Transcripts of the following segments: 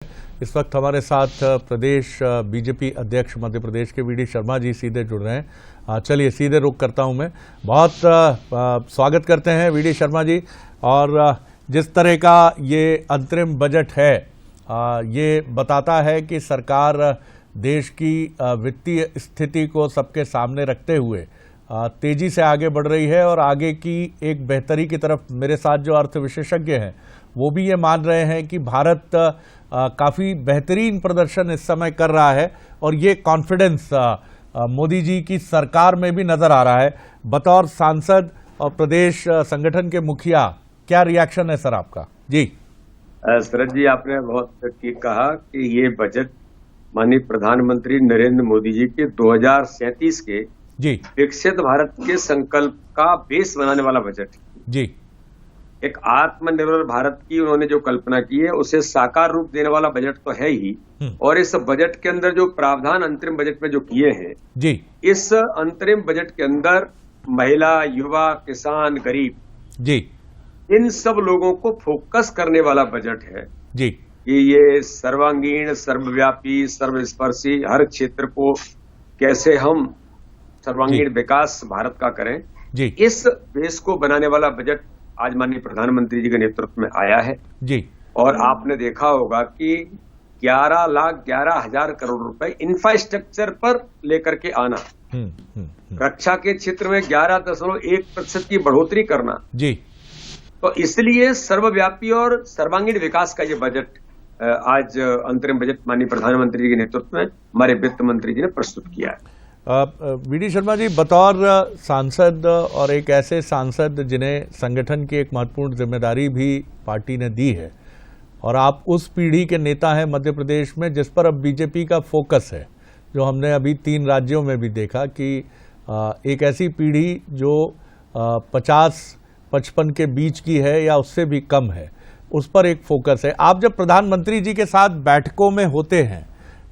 इस वक्त हमारे साथ प्रदेश बीजेपी अध्यक्ष मध्य प्रदेश के वीडी शर्मा जी सीधे जुड़ रहे हैं। चलिए सीधे रुक करता हूं मैं। बहुत स्वागत करते हैं वीडी शर्मा जी। और जिस तरह का ये अंतरिम बजट है ये बताता है कि सरकार देश की वित्तीय स्थिति को सबके सामने रखते हुए तेजी से आगे बढ़ रही है और आगे की एक बेहतरी की तरफ। मेरे साथ जो अर्थ विशेषज्ञ हैं वो भी ये मान रहे हैं कि भारत काफ़ी बेहतरीन प्रदर्शन इस समय कर रहा है और ये कॉन्फिडेंस मोदी जी की सरकार में भी नजर आ रहा है। बतौर सांसद और प्रदेश संगठन के मुखिया क्या रिएक्शन है सर आपका? जी शरद जी, आपने बहुत ठीक कहा कि ये बजट माननीय प्रधानमंत्री नरेंद्र मोदी जी के 2037 के जी विकसित भारत के संकल्प का बेस बनाने वाला बजट जी। एक आत्मनिर्भर भारत की उन्होंने जो कल्पना की है उसे साकार रूप देने वाला बजट तो है ही। और इस बजट के अंदर जो प्रावधान अंतरिम बजट में जो किए हैं जी, इस अंतरिम बजट के अंदर महिला, युवा, किसान, गरीब जी, इन सब लोगों को फोकस करने वाला बजट है जी कि ये सर्वांगीण, सर्वव्यापी, सर्वस्पर्शी हर क्षेत्र को कैसे हम सर्वांगीण विकास भारत का करें जी। इस बेस को बनाने वाला बजट आज माननीय प्रधानमंत्री जी के नेतृत्व में आया है जी। और आपने देखा होगा कि 11,11,000 करोड़ रुपए इंफ्रास्ट्रक्चर पर लेकर के आना, रक्षा के क्षेत्र में 11.1% की बढ़ोततरी करना जी। तो इसलिए सर्वव्यापी और सर्वांगीण विकास का ये बजट आज अंतरिम बजट माननीय प्रधानमंत्री जी के नेतृत्व में हमारे वित्त मंत्री जी ने प्रस्तुत किया है। वीडी शर्मा जी, बतौर सांसद और एक ऐसे सांसद जिन्हें संगठन की एक महत्वपूर्ण जिम्मेदारी भी पार्टी ने दी है और आप उस पीढ़ी के नेता हैं मध्य प्रदेश में जिस पर अब बीजेपी का फोकस है, जो हमने अभी 3 राज्यों में भी देखा कि एक ऐसी पीढ़ी जो 50-55 के बीच की है या उससे भी कम है, उस पर एक फोकस है। आप जब प्रधानमंत्री जी के साथ बैठकों में होते हैं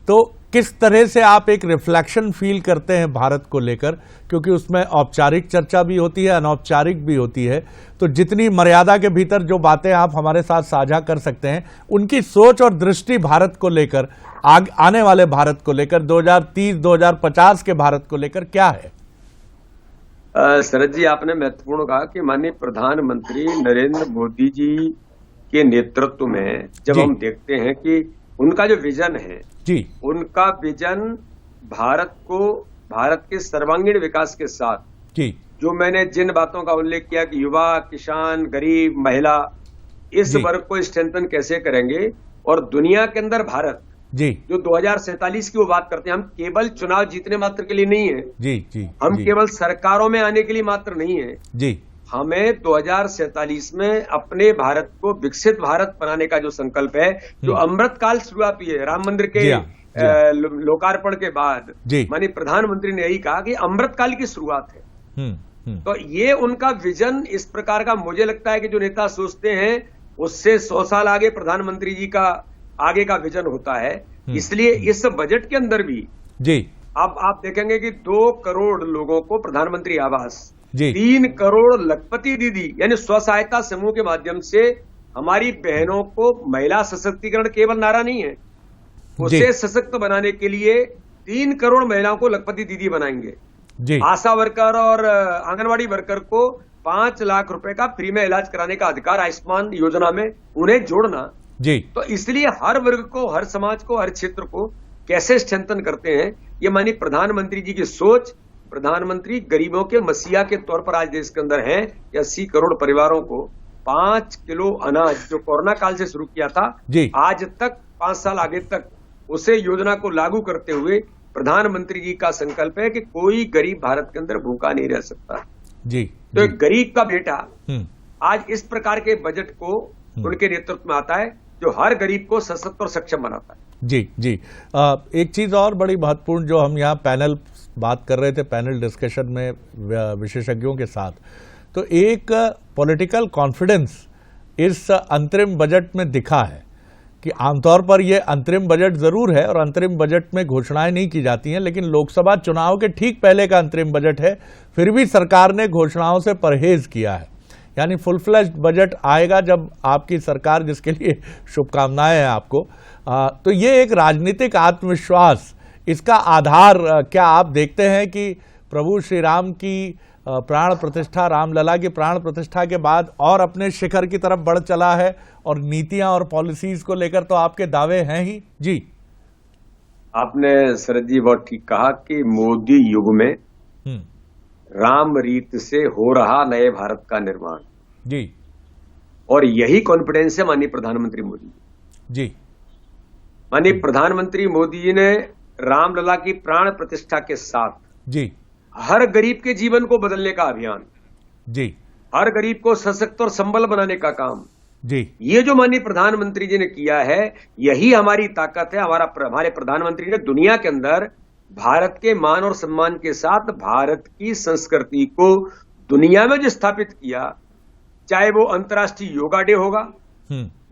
तो किस तरह से आप एक रिफ्लेक्शन फील करते हैं भारत को लेकर? क्योंकि उसमें औपचारिक चर्चा भी होती है, अनौपचारिक भी होती है, तो जितनी मर्यादा के भीतर जो बातें आप हमारे साथ साझा कर सकते हैं, उनकी सोच और दृष्टि भारत को लेकर, आने वाले भारत को लेकर, 2030-2050 के भारत को लेकर क्या है? शरद जी, आपने महत्वपूर्ण कहा कि माननीय प्रधानमंत्री नरेंद्र मोदी जी के नेतृत्व में जब हम देखते हैं कि उनका जो विजन है जी, उनका विजन भारत के सर्वांगीण विकास के साथ जी, जो मैंने जिन बातों का उल्लेख किया कि युवा, किसान, गरीब, महिला, इस वर्ग को स्ट्रेंथन कैसे करेंगे और दुनिया के अंदर भारत जी, जो 2047 की वो बात करते हैं, हम केवल चुनाव जीतने मात्र के लिए नहीं है जी, जी, हम जी, केवल सरकारों में आने के लिए मात्र नहीं है जी, हमें 2047 में अपने भारत को विकसित भारत बनाने का जो संकल्प है, जो अमृत काल शुरुआत हुई है राम मंदिर के लोकार्पण के बाद, माननीय प्रधानमंत्री ने यही कहा कि अमृत काल की शुरुआत है। तो ये उनका विजन इस प्रकार का, मुझे लगता है कि जो नेता सोचते हैं उससे 100 साल आगे प्रधानमंत्री जी का आगे का विजन होता है। इसलिए इस बजट के अंदर भी जी अब आप देखेंगे कि 2 करोड़ लोगों को प्रधानमंत्री आवास, 3 करोड़ लखपति दीदी यानी स्व सहायता समूह के माध्यम से हमारी बहनों को महिला सशक्तिकरण केवल नारा नहीं है, उसे सशक्त बनाने के लिए 3 करोड़ महिलाओं को लखपति दीदी बनाएंगे। आशा वर्कर और आंगनवाड़ी वर्कर को 5 लाख रुपए का फ्री में इलाज कराने का अधिकार आयुष्मान योजना में उन्हें जोड़ना जी। तो इसलिए हर वर्ग को, हर समाज को, हर क्षेत्र को कैसे स्ट्रेंथन करते हैं, ये माननीय प्रधानमंत्री जी की सोच। प्रधानमंत्री गरीबों के मसीहा के तौर पर आज देश के अंदर हैं। 80 करोड़ परिवारों को 5 किलो अनाज जो कोरोना काल से शुरू किया था आज तक 5 साल आगे तक उसे योजना को लागू करते हुए प्रधानमंत्री जी का संकल्प है कि कोई गरीब भारत के अंदर भूखा नहीं रह सकता जी। तो एक गरीब का बेटा आज इस प्रकार के बजट को उनके नेतृत्व में आता है जो हर गरीब को सशक्त और सक्षम बनाता है। जी जी। एक चीज और बड़ी महत्वपूर्ण जो हम यहाँ पैनल बात कर रहे थे, पैनल डिस्कशन में विशेषज्ञों के साथ, तो एक पॉलिटिकल कॉन्फिडेंस इस अंतरिम बजट में दिखा है कि आमतौर पर यह अंतरिम बजट जरूर है और अंतरिम बजट में घोषणाएं नहीं की जाती हैं, लेकिन लोकसभा चुनाव के ठीक पहले का अंतरिम बजट है, फिर भी सरकार ने घोषणाओं से परहेज किया है। यानी फुल फ्लेज्ड बजट आएगा जब आपकी सरकार, जिसके लिए शुभकामनाएं हैं आपको, तो ये एक राजनीतिक आत्मविश्वास, इसका आधार क्या आप देखते हैं कि प्रभु श्री राम की प्राण प्रतिष्ठा, रामलला की प्राण प्रतिष्ठा के बाद और अपने शिखर की तरफ बढ़ चला है, और नीतियां और पॉलिसीज को लेकर तो आपके दावे हैं ही जी। आपने शरद जी बहुत ठीक कहा कि मोदी युग में राम रीत से हो रहा नए भारत का निर्माण जी, और यही कॉन्फिडेंस है माननीय प्रधानमंत्री मोदी जी। माननीय प्रधानमंत्री मोदी जी ने रामलला की प्राण प्रतिष्ठा के साथ जी हर गरीब के जीवन को बदलने का अभियान, जी, हर गरीब को सशक्त और संबल बनाने का काम, जी, ये जो माननीय प्रधानमंत्री जी ने किया है, यही हमारी ताकत है। हमारे प्रधानमंत्री ने दुनिया के अंदर भारत के मान और सम्मान के साथ भारत की संस्कृति को दुनिया में जो स्थापित किया, चाहे वो अंतर्राष्ट्रीय योगा डे होगा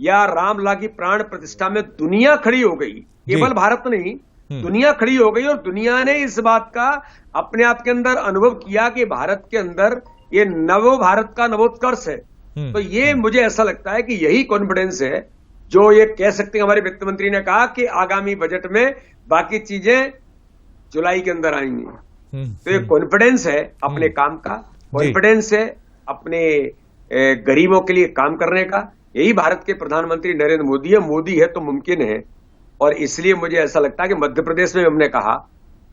या रामलला की प्राण प्रतिष्ठा में दुनिया खड़ी हो गई, केवल भारत नहीं दुनिया खड़ी हो गई, और दुनिया ने इस बात का अपने आप के अंदर अनुभव किया कि भारत के अंदर ये नव भारत का नवोत्कर्ष है। तो ये मुझे ऐसा लगता है कि यही कॉन्फिडेंस है जो ये कह सकते हैं। हमारे वित्त मंत्री ने कहा कि आगामी बजट में बाकी चीजें जुलाई के अंदर आएंगी। तो ये कॉन्फिडेंस है अपने काम का, कॉन्फिडेंस है अपने गरीबों के लिए काम करने का। यही भारत के प्रधानमंत्री नरेंद्र मोदी है। मोदी है तो मुमकिन है, और इसलिए मुझे ऐसा लगता है कि मध्य प्रदेश में हमने कहा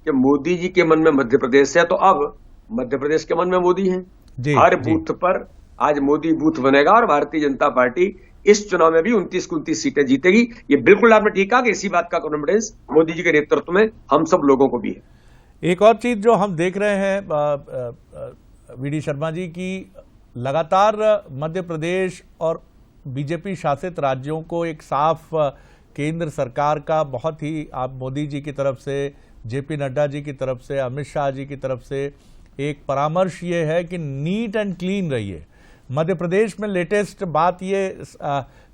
कि मोदी जी के मन में मध्य प्रदेश है, तो अब मध्य प्रदेश के मन में मोदी है। हर बूथ पर आज मोदी बूथ बनेगा, और भारतीय जनता पार्टी इस चुनाव में भी 29 सीटें जीतेगी। ये बिल्कुल आपने ठीक कहा कि इसी बात का कॉन्फिडेंस मोदी जी के नेतृत्व में हम सब लोगों को भी है। एक और चीज जो हम देख रहे हैं वीडी शर्मा जी की, लगातार मध्य प्रदेश और बीजेपी शासित राज्यों को एक साफ केंद्र सरकार का बहुत ही, आप मोदी जी की तरफ से, जेपी नड्डा जी की तरफ से, अमित शाह जी की तरफ से एक परामर्श ये है कि नीट एंड क्लीन रहिए। मध्य प्रदेश में लेटेस्ट बात ये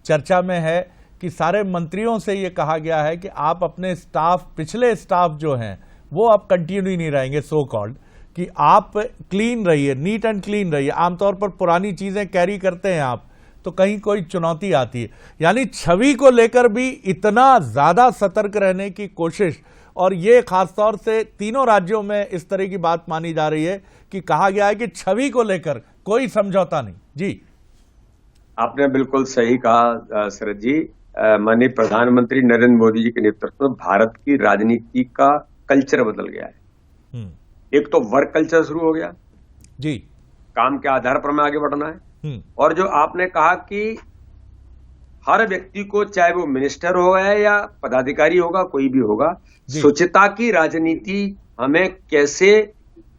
चर्चा में है कि सारे मंत्रियों से ये कहा गया है कि आप अपने स्टाफ, पिछले स्टाफ जो हैं वो अब कंटिन्यू नहीं रहेंगे, सो कॉल्ड, कि आप क्लीन रहिए, नीट एंड क्लीन रहिए। आमतौर पर पुरानी चीजें कैरी करते हैं आप, तो कहीं कोई चुनौती आती है, यानी छवि को लेकर भी इतना ज्यादा सतर्क रहने की कोशिश। और ये खासतौर से तीनों राज्यों में इस तरह की बात मानी जा रही है कि कहा गया है कि छवि को लेकर कोई समझौता नहीं। जी, आपने बिल्कुल सही कहा शरद जी। माननीय प्रधानमंत्री नरेंद्र मोदी जी के नेतृत्व में भारत की राजनीति का कल्चर बदल गया है। एक तो वर्क कल्चर शुरू हो गया जी, काम के आधार पर हमें आगे बढ़ना है। और जो आपने कहा कि हर व्यक्ति को, चाहे वो मिनिस्टर होगा या पदाधिकारी होगा, कोई भी होगा, स्वच्छता की राजनीति हमें कैसे,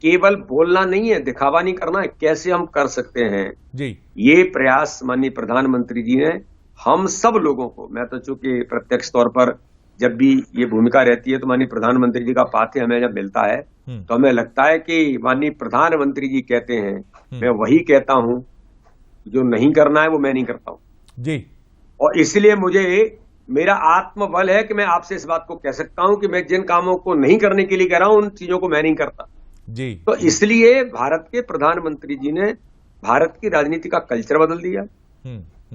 केवल बोलना नहीं है, दिखावा नहीं करना है, कैसे हम कर सकते हैं जी। ये प्रयास माननीय प्रधानमंत्री जी ने हम सब लोगों को, मैं तो चूंकि प्रत्यक्ष तौर पर जब भी ये भूमिका रहती है तो माननीय प्रधानमंत्री जी का पाथेय हमें जब मिलता है तो हमें लगता है कि माननीय प्रधानमंत्री जी कहते हैं, मैं वही कहता हूं, जो नहीं करना है वो मैं नहीं करता हूं जी। और इसलिए मुझे मेरा आत्मबल है कि मैं आपसे इस बात को कह सकता हूं कि मैं जिन कामों को नहीं करने के लिए कह रहा हूं उन चीजों को मैं नहीं करता जी। तो इसलिए भारत के प्रधानमंत्री जी ने भारत की राजनीति का कल्चर बदल दिया।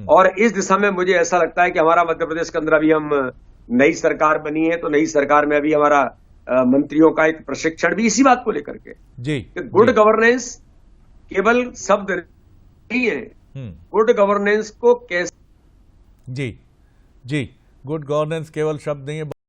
और इस दिशा में मुझे ऐसा लगता है कि हमारा मध्य प्रदेश के अंदर अभी हम नई सरकार बनी है, तो नई सरकार में अभी हमारा मंत्रियों का एक प्रशिक्षण भी इसी बात को लेकर के जी, गुड गवर्नेंस केवल शब्द नहीं है, गुड गवर्नेंस को कैसे जी, गुड गवर्नेंस केवल शब्द नहीं है।